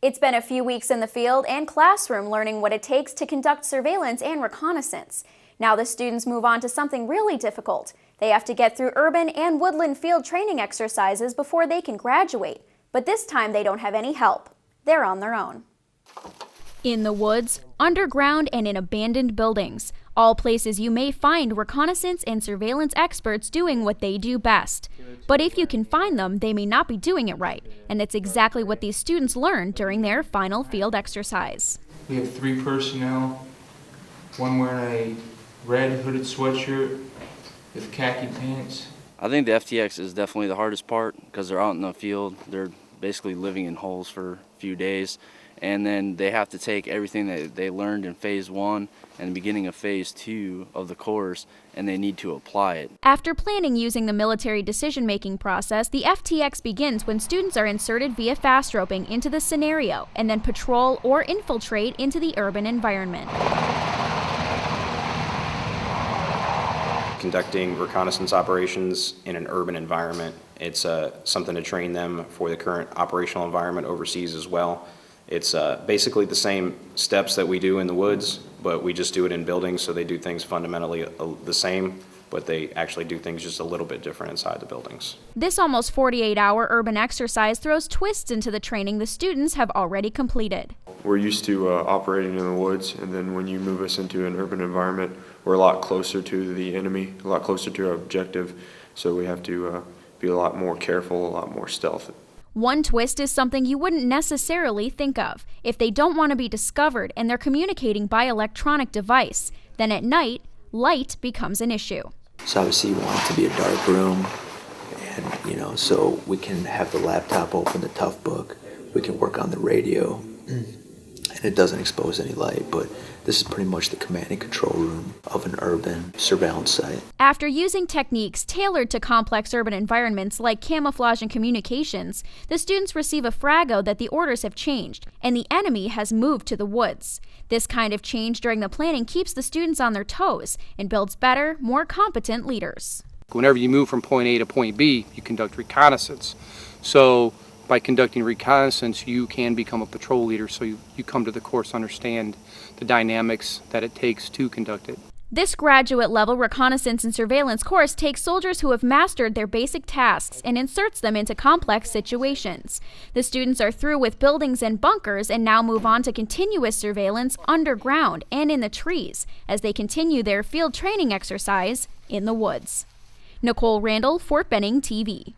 It's been a few weeks in the field and classroom learning what it takes to conduct surveillance and reconnaissance. Now the students move on to something really difficult. They have to get through urban and woodland field training exercises before they can graduate. But this time they don't have any help. They're on their own. In the woods, underground, and in abandoned buildings, all places you may find reconnaissance and surveillance experts doing what they do best. But if you can find them, they may not be doing it right, and it's exactly what these students learned during their final field exercise. We have 3 personnel, one wearing a red hooded sweatshirt with khaki pants. I think the FTX is definitely the hardest part because they're out in the field. They're basically living in holes for a few days. And then they have to take everything that they learned in Phase 1 and the beginning of Phase 2 of the course, and they need to apply it. After planning using the military decision-making process, the FTX begins when students are inserted via fast roping into the scenario and then patrol or infiltrate into the urban environment. Conducting reconnaissance operations in an urban environment, it's something to train them for the current operational environment overseas as well. It's basically the same steps that we do in the woods, but we just do it in buildings, so they do things fundamentally the same, but they actually do things just a little bit different inside the buildings. This almost 48-hour urban exercise throws twists into the training the students have already completed. We're used to operating in the woods, and then when you move us into an urban environment, we're a lot closer to the enemy, a lot closer to our objective, so we have to be a lot more careful, a lot more stealth. One twist is something you wouldn't necessarily think of. If they don't want to be discovered and they're communicating by electronic device, then at night, light becomes an issue. So obviously you want it to be a dark room, and so we can have the laptop open, the tough book, we can work on the radio, and it doesn't expose any light, but this is pretty much the command and control room of an urban surveillance site. After using techniques tailored to complex urban environments like camouflage and communications, the students receive a frago that the orders have changed, and the enemy has moved to the woods. This kind of change during the planning keeps the students on their toes and builds better, more competent leaders. Whenever you move from point A to point B, you conduct reconnaissance. So by conducting reconnaissance, you can become a patrol leader, so you come to the course to understand the dynamics that it takes to conduct it. This graduate-level reconnaissance and surveillance course takes soldiers who have mastered their basic tasks and inserts them into complex situations. The students are through with buildings and bunkers and now move on to continuous surveillance underground and in the trees as they continue their field training exercise in the woods. Nicole, Randall, Fort Benning TV.